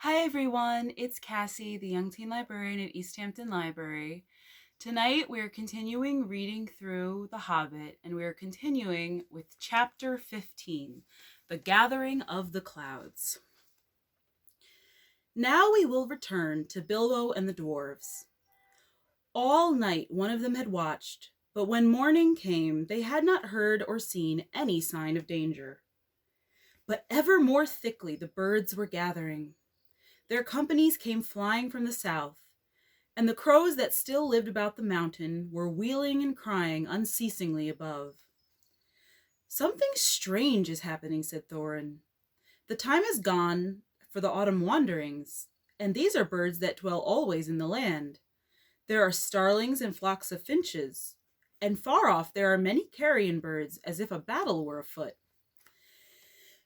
Hi everyone, it's Cassie, the Young Teen Librarian at East Hampton Library. Tonight we're continuing reading through The Hobbit, and we're continuing with Chapter 15, The Gathering of the Clouds. Now we will return to Bilbo and the dwarves. All night one of them had watched, but when morning came they had not heard or seen any sign of danger. But ever more thickly the birds were gathering. Their companies came flying from the south, and the crows that still lived about the mountain were wheeling and crying unceasingly above. "Something strange is happening," said Thorin. "The time is gone for the autumn wanderings, and these are birds that dwell always in the land. There are starlings and flocks of finches, and far off there are many carrion birds, as if a battle were afoot."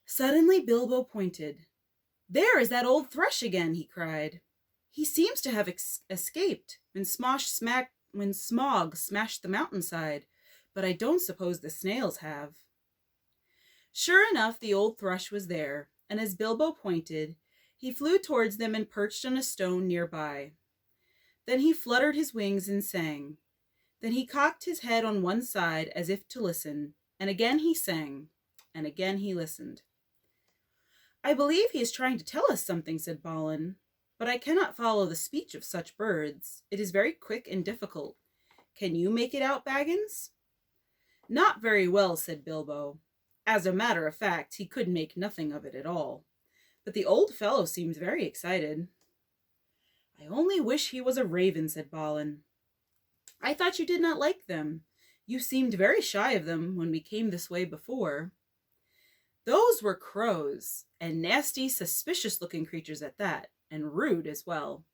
Suddenly Bilbo pointed. "There is that old thrush again," he cried. "He seems to have escaped when Smog smashed the mountainside, but I don't suppose the snails have." Sure enough, the old thrush was there, and as Bilbo pointed, he flew towards them and perched on a stone nearby. Then he fluttered his wings and sang. Then he cocked his head on one side as if to listen, and again he sang, and again he listened. "I believe he is trying to tell us something," said Balin, "but I cannot follow the speech of such birds. It is very quick and difficult. Can you make it out, Baggins?" "Not very well," said Bilbo. As a matter of fact, he could make nothing of it at all. But the old fellow seemed very excited. "I only wish he was a raven," said Balin. "I thought you did not like them. You seemed very shy of them when we came this way before." "Those were crows, and nasty, suspicious-looking creatures at that, and rude as well.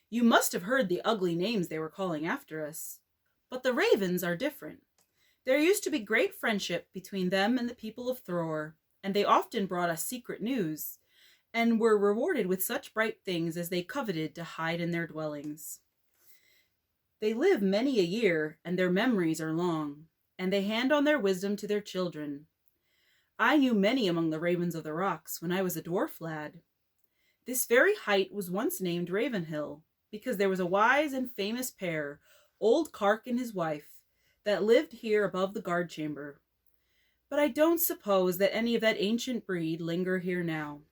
You must have heard the ugly names they were calling after us. But the ravens are different. There used to be great friendship between them and the people of Thror, and they often brought us secret news, and were rewarded with such bright things as they coveted to hide in their dwellings. They live many a year, and their memories are long, and they hand on their wisdom to their children. I knew many among the ravens of the rocks when I was a dwarf lad. This very height was once named Ravenhill, because there was a wise and famous pair, old Kark and his wife, that lived here above the guard chamber. But I don't suppose that any of that ancient breed linger here now."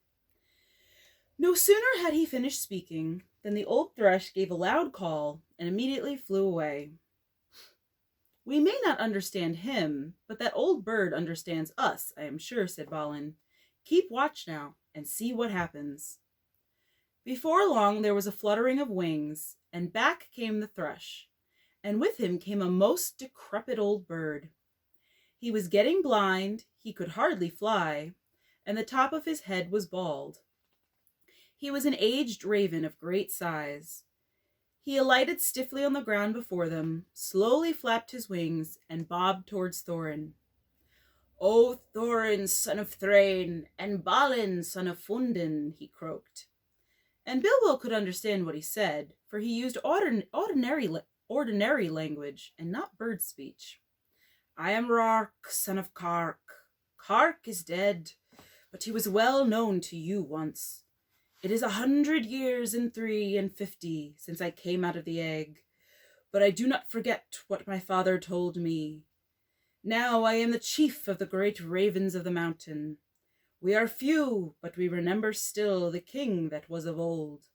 No sooner had he finished speaking than the old thrush gave a loud call and immediately flew away. "We may not understand him, but that old bird understands us, I am sure," said Balin. "Keep watch now, and see what happens." Before long there was a fluttering of wings, and back came the thrush, and with him came a most decrepit old bird. He was getting blind, he could hardly fly, and the top of his head was bald. He was an aged raven of great size. He alighted stiffly on the ground before them, slowly flapped his wings, and bobbed towards Thorin. "O Thorin, son of Thrain, and Balin, son of Fundin," he croaked. And Bilbo could understand what he said, for he used ordinary language, and not bird speech. "I am Roäc, son of Kark. Kark is dead, but he was well known to you once. It is 100 years and 53 since I came out of the egg, but I do not forget what my father told me. Now I am the chief of the great ravens of the mountain. We are few, but we remember still the king that was of old.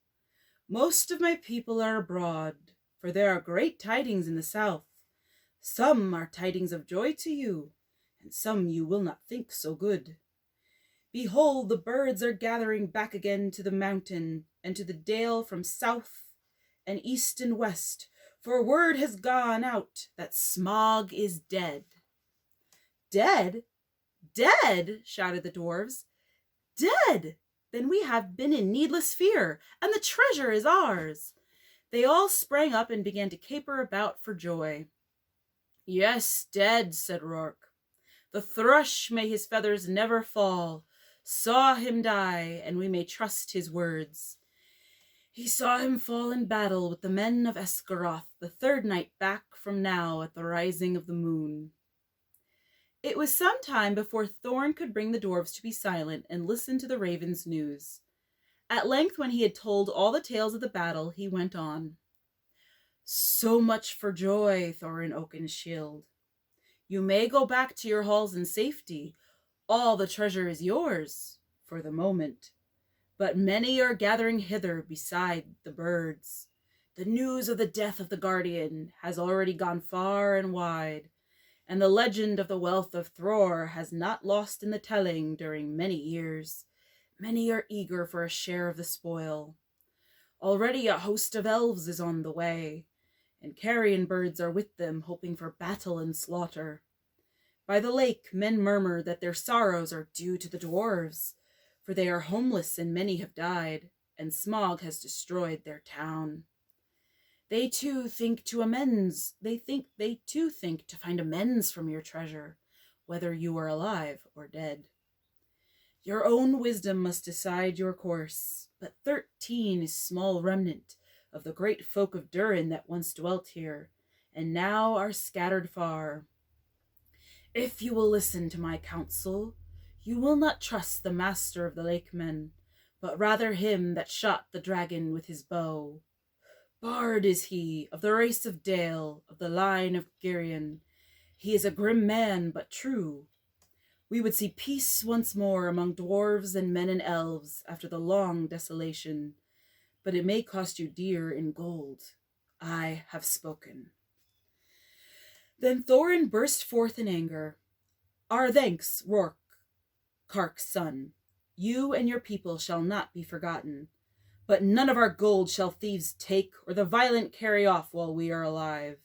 Most of my people are abroad, for there are great tidings in the south. Some are tidings of joy to you, and some you will not think so good. Behold, the birds are gathering back again to the mountain and to the dale from south and east and west, for word has gone out that Smog is dead." "Dead? Dead?" shouted the dwarves. "Dead! Then we have been in needless fear, and the treasure is ours." They all sprang up and began to caper about for joy. "Yes, dead," said Roäc. "The thrush, may his feathers never fall, saw him die, and we may trust his words. He saw him fall in battle with the men of Esgaroth the third night back from now at the rising of the moon." It was some time before Thorin could bring the dwarves to be silent and listen to the raven's news. At length, when he had told all the tales of the battle, he went on. So much for joy, Thorin Oakenshield. You may go back to your halls in safety. All the treasure is yours, for the moment. But many are gathering hither beside the birds. The news of the death of the Guardian has already gone far and wide, and the legend of the wealth of Thror has not lost in the telling during many years. Many are eager for a share of the spoil. Already a host of elves is on the way, and carrion birds are with them, hoping for battle and slaughter. By the lake, men murmur that their sorrows are due to the dwarves, for they are homeless and many have died, and Smaug has destroyed their town. They too think to find amends from your treasure, whether you are alive or dead. Your own wisdom must decide your course, but 13 is small remnant of the great folk of Durin that once dwelt here, and now are scattered far. If you will listen to my counsel, you will not trust the master of the lakemen, but rather him that shot the dragon with his bow. Bard is he, of the race of Dale, of the line of Girion. He is a grim man, but true. We would see peace once more among dwarves and men and elves after the long desolation, but it may cost you dear in gold. I have spoken. Then Thorin burst forth in anger. Our thanks, Roäc, Kark's son. You and your people shall not be forgotten, but none of our gold shall thieves take or the violent carry off while we are alive.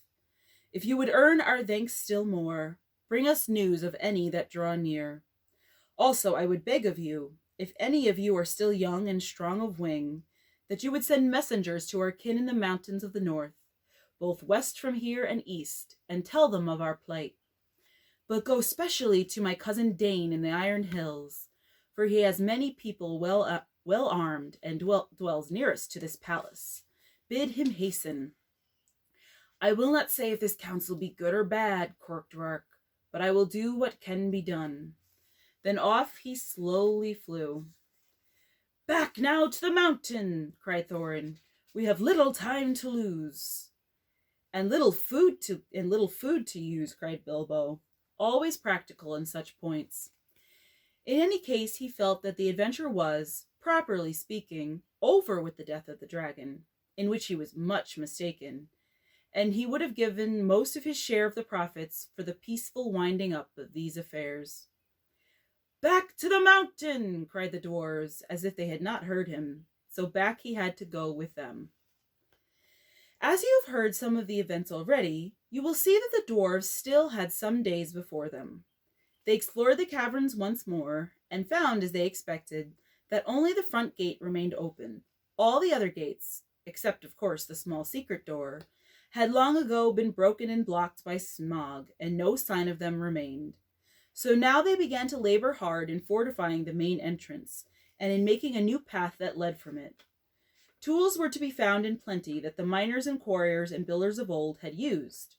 If you would earn our thanks still more, bring us news of any that draw near. Also, I would beg of you, if any of you are still young and strong of wing, that you would send messengers to our kin in the mountains of the north, both west from here and east, and tell them of our plight. But go specially to my cousin Dane in the Iron Hills, for he has many people well armed and dwells nearest to this palace. Bid him hasten. I will not say if this counsel be good or bad, quoth Roäc, but I will do what can be done. Then off he slowly flew. Back now to the mountain, cried Thorin. We have little time to lose. And little food to use, cried Bilbo, always practical in such points. In any case, he felt that the adventure was, properly speaking, over with the death of the dragon, in which he was much mistaken, and he would have given most of his share of the profits for the peaceful winding up of these affairs. Back to the mountain, cried the dwarves, as if they had not heard him, so back he had to go with them. As you have heard some of the events already, you will see that the dwarves still had some days before them. They explored the caverns once more, and found, as they expected, that only the front gate remained open. All the other gates, except of course the small secret door, had long ago been broken and blocked by Smaug, and no sign of them remained. So now they began to labor hard in fortifying the main entrance, and in making a new path that led from it. Tools were to be found in plenty that the miners and quarriers and builders of old had used,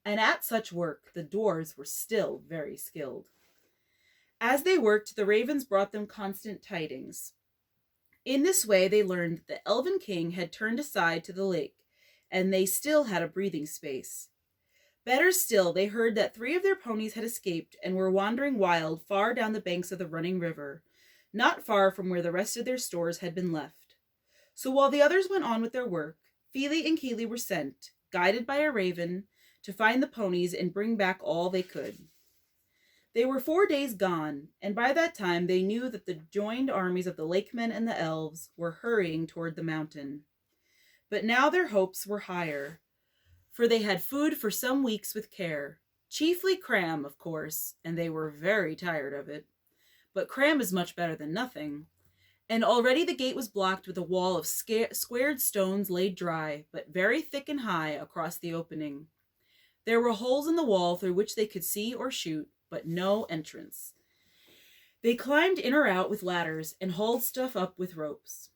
and at such work the dwarves were still very skilled. As they worked, the ravens brought them constant tidings. In this way they learned that the elven king had turned aside to the lake, and they still had a breathing space. Better still, they heard that 3 of their ponies had escaped and were wandering wild far down the banks of the running river, not far from where the rest of their stores had been left. So while the others went on with their work, Fili and Kili were sent, guided by a raven, to find the ponies and bring back all they could. They were 4 days gone, and by that time they knew that the joined armies of the lakemen and the elves were hurrying toward the mountain. But now their hopes were higher, for they had food for some weeks with care, chiefly cram, of course, and they were very tired of it. But cram is much better than nothing, and already the gate was blocked with a wall of squared stones laid dry, but very thick and high across the opening. There were holes in the wall through which they could see or shoot, but no entrance. They climbed in or out with ladders and hauled stuff up with ropes.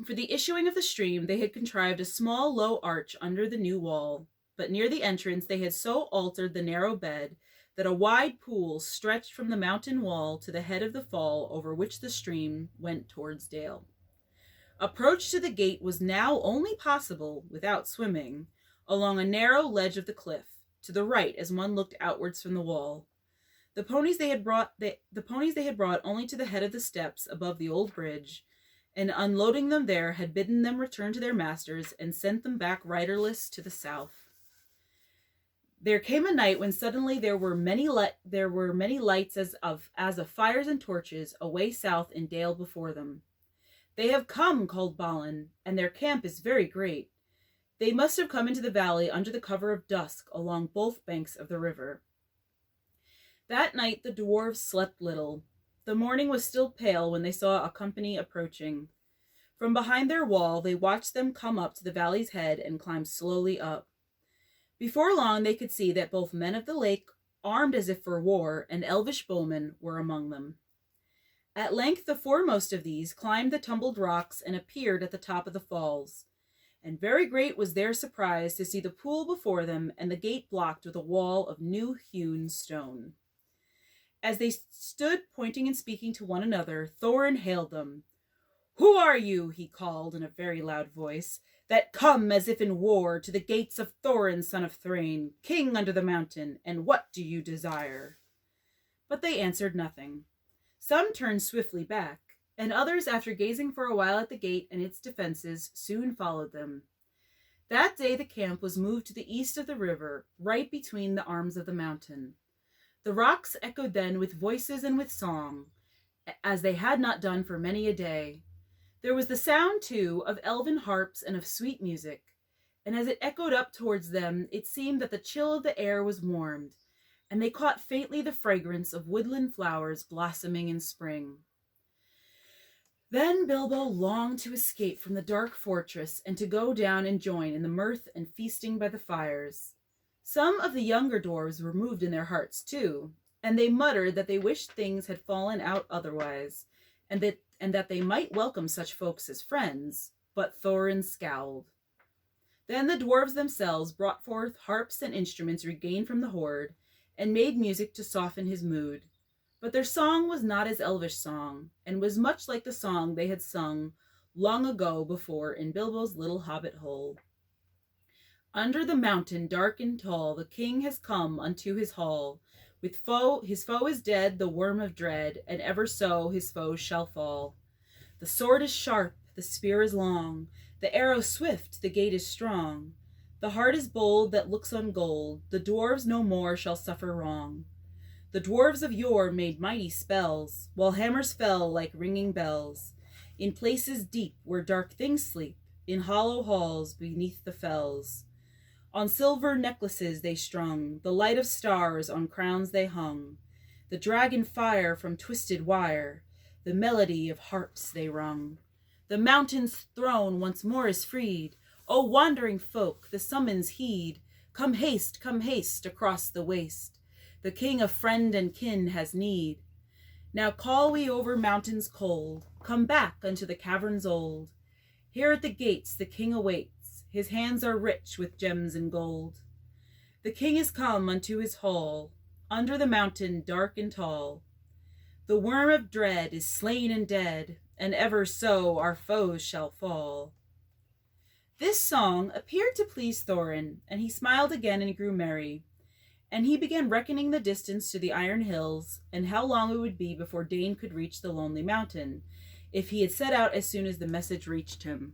For the issuing of the stream, they had contrived a small low arch under the new wall, but near the entrance they had so altered the narrow bed that a wide pool stretched from the mountain wall to the head of the fall over which the stream went towards Dale. Approach to the gate was now only possible, without swimming, along a narrow ledge of the cliff, to the right as one looked outwards from the wall. The ponies they had brought only to the head of the steps above the old bridge, and unloading them there had bidden them return to their masters and sent them back riderless to the south. There came a night when suddenly there were many lights as of fires and torches away south in Dale before them. "They have come," called Balin, "and their camp is very great. They must have come into the valley under the cover of dusk along both banks of the river." That night the dwarves slept little. The morning was still pale when they saw a company approaching. From behind their wall they watched them come up to the valley's head and climb slowly up. Before long they could see that both men of the lake, armed as if for war, and elvish bowmen were among them. At length the foremost of these climbed the tumbled rocks and appeared at the top of the falls, and very great was their surprise to see the pool before them and the gate blocked with a wall of new-hewn stone. As they stood pointing and speaking to one another, Thorin hailed them. "Who are you," he called in a very loud voice, "that come as if in war to the gates of Thorin, son of Thrain, king under the mountain, and what do you desire?" But they answered nothing. Some turned swiftly back, and others, after gazing for a while at the gate and its defenses, soon followed them. That day the camp was moved to the east of the river, right between the arms of the mountain. The rocks echoed then with voices and with song, as they had not done for many a day. There was the sound, too, of elven harps and of sweet music, and as it echoed up towards them, it seemed that the chill of the air was warmed, and they caught faintly the fragrance of woodland flowers blossoming in spring. Then Bilbo longed to escape from the dark fortress and to go down and join in the mirth and feasting by the fires. Some of the younger dwarves were moved in their hearts, too, and they muttered that they wished things had fallen out otherwise, and that they might welcome such folks as friends, but Thorin scowled. Then the dwarves themselves brought forth harps and instruments regained from the hoard, and made music to soften his mood. But their song was not his elvish song, and was much like the song they had sung long ago before in Bilbo's little hobbit hole. Under the mountain dark and tall, the king has come unto his hall. His foe is dead, the worm of dread, and ever so his foes shall fall. The sword is sharp, the spear is long, the arrow swift, the gate is strong. The heart is bold that looks on gold, the dwarves no more shall suffer wrong. The dwarves of yore made mighty spells, while hammers fell like ringing bells. In places deep where dark things sleep, in hollow halls beneath the fells. On silver necklaces they strung, the light of stars on crowns they hung. The dragon fire from twisted wire, the melody of harps they rung. The mountain's throne once more is freed. O wandering folk, the summons heed. Come haste, across the waste. The king of friend and kin has need. Now call we over mountains cold, come back unto the caverns old. Here at the gates the king awaits. His hands are rich with gems and gold. The king is come unto his hall, under the mountain dark and tall. The worm of dread is slain and dead, and ever so our foes shall fall. This song appeared to please Thorin, and he smiled again and grew merry. And he began reckoning the distance to the Iron Hills, and how long it would be before Dane could reach the Lonely Mountain, if he had set out as soon as the message reached him.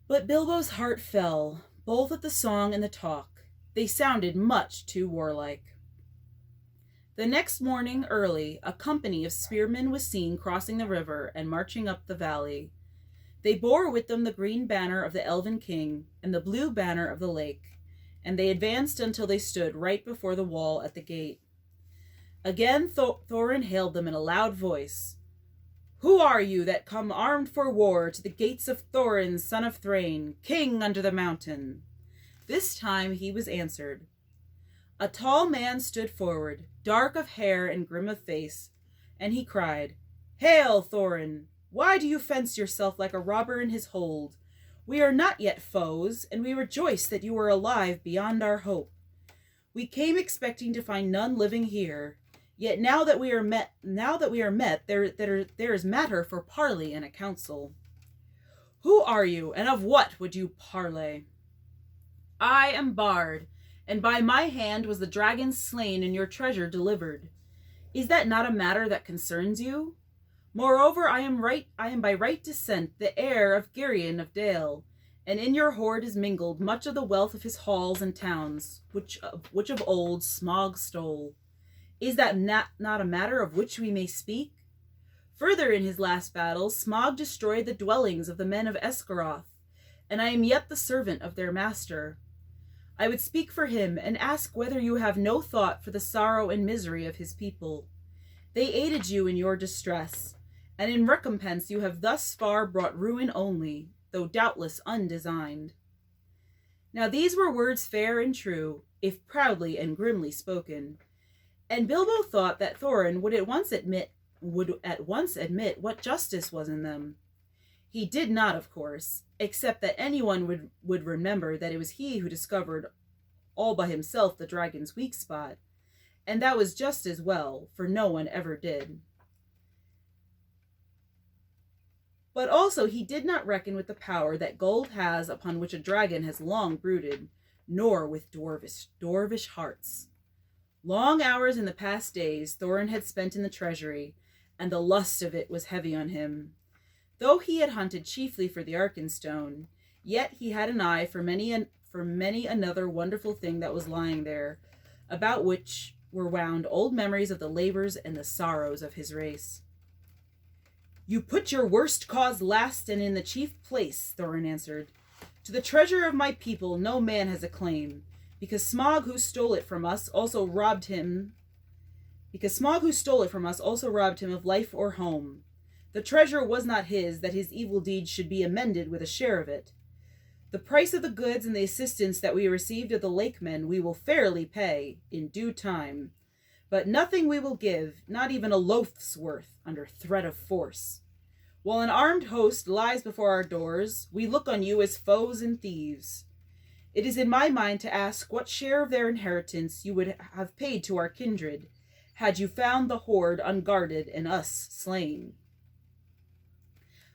But Bilbo's heart fell, both at the song and the talk. They sounded much too warlike. The next morning early, a company of spearmen was seen crossing the river and marching up the valley. They bore with them the green banner of the Elven King and the blue banner of the lake, and they advanced until they stood right before the wall at the gate. Again Thorin hailed them in a loud voice. "Who are you that come armed for war to the gates of Thorin, son of Thrain, king under the mountain?" This time he was answered. A tall man stood forward, dark of hair and grim of face, and he cried, "Hail, Thorin! Why do you fence yourself like a robber in his hold? We are not yet foes, and we rejoice that you are alive beyond our hope. We came expecting to find none living here. Yet now that we are met, there is matter for parley and a council." Who are you, and of what would you parley? I am Bard, and by my hand was the dragon slain and your treasure delivered. Is that not a matter that concerns you? Moreover, I am by right descent the heir of Girion of Dale, and in your hoard is mingled much of the wealth of his halls and towns, which of old Smaug stole. Is that not a matter of which we may speak? Further, in his last battle, Smaug destroyed the dwellings of the men of Esgaroth, and I am yet the servant of their master. I would speak for him and ask whether you have no thought for the sorrow and misery of his people. They aided you in your distress, and in recompense you have thus far brought ruin only, though doubtless undesigned. Now these were words fair and true, if proudly and grimly spoken, and Bilbo thought that Thorin would at once admit what justice was in them. He did not, of course, except that anyone would remember that it was he who discovered all by himself the dragon's weak spot, and that was just as well, for no one ever did. But also he did not reckon with the power that gold has upon which a dragon has long brooded, nor with dwarvish hearts. Long hours in the past days Thorin had spent in the treasury, and the lust of it was heavy on him. Though he had hunted chiefly for the Arkenstone, yet he had an eye for many another wonderful thing that was lying there, about which were wound old memories of the labors and the sorrows of his race. You put your worst cause last and in the chief place, Thorin answered. To the treasure of my people no man has a claim, because Smaug who stole it from us also robbed him of life or home. The treasure was not his, that his evil deeds should be amended with a share of it. The price of the goods and the assistance that we received of the lakemen we will fairly pay, in due time. But nothing we will give, not even a loaf's worth, under threat of force. While an armed host lies before our doors, we look on you as foes and thieves. It is in my mind to ask what share of their inheritance you would have paid to our kindred, had you found the hoard unguarded and us slain.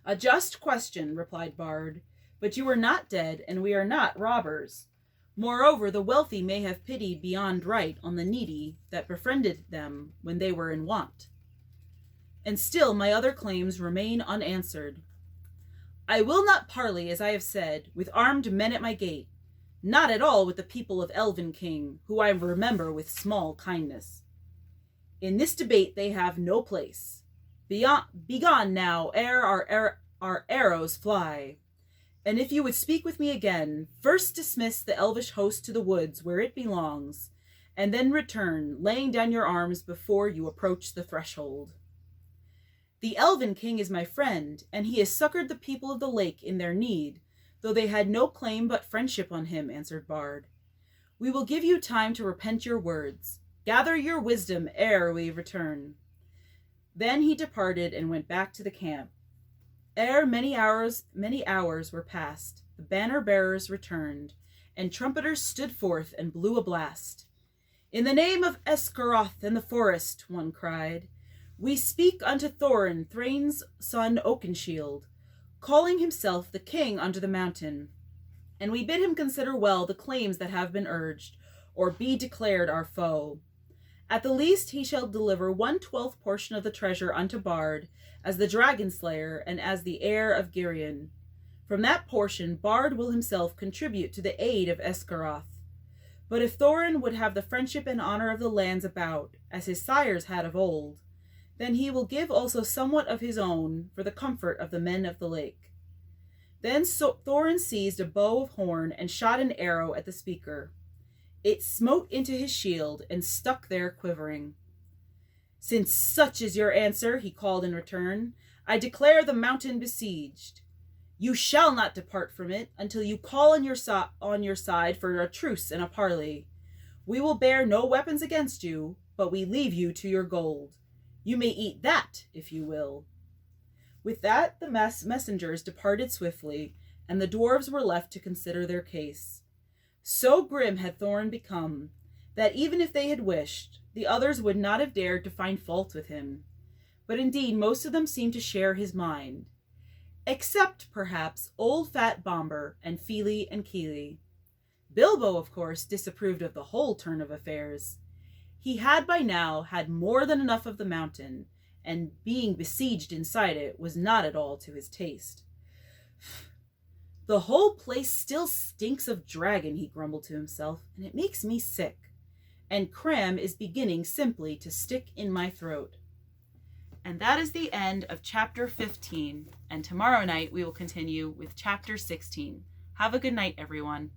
A just question, replied Bard, but you are not dead, and we are not robbers. Moreover, the wealthy may have pity beyond right on the needy that befriended them when they were in want. And still my other claims remain unanswered. I will not parley, as I have said, with armed men at my gate, not at all with the people of Elven King, who I remember with small kindness. In this debate they have no place. Begone now, ere our arrows fly. And if you would speak with me again, first dismiss the elvish host to the woods where it belongs, and then return, laying down your arms before you approach the threshold. The Elven King is my friend, and he has succored the people of the lake in their need, though they had no claim but friendship on him, answered Bard. We will give you time to repent your words. Gather your wisdom ere we return. Then he departed and went back to the camp. Ere many hours were past, the banner-bearers returned, and trumpeters stood forth and blew a blast. In the name of Esgaroth and the forest, one cried, we speak unto Thorin, Thrain's son Oakenshield, calling himself the king under the mountain, and we bid him consider well the claims that have been urged, or be declared our foe. At the least he shall deliver 1/12 portion of the treasure unto Bard, as the dragon slayer and as the heir of Girion. From that portion Bard will himself contribute to the aid of Esgaroth. But if Thorin would have the friendship and honor of the lands about, as his sires had of old, then he will give also somewhat of his own for the comfort of the men of the lake. Then Thorin seized a bow of horn and shot an arrow at the speaker. It smote into his shield and stuck there quivering. Since such is your answer, he called in return, I declare the mountain besieged. You shall not depart from it until you call on your side for a truce and a parley. We will bear no weapons against you, but we leave you to your gold. You may eat that, if you will. With that, the messengers departed swiftly, and the dwarves were left to consider their case. So grim had Thorin become, that even if they had wished, the others would not have dared to find fault with him. But indeed most of them seemed to share his mind. Except, perhaps, old fat Bomber and Feely and Keely. Bilbo, of course, disapproved of the whole turn of affairs. He had by now had more than enough of the mountain, and being besieged inside it was not at all to his taste. The whole place still stinks of dragon, he grumbled to himself, and it makes me sick. And cram is beginning simply to stick in my throat. And that is the end of chapter 15, and tomorrow night we will continue with chapter 16. Have a good night, everyone.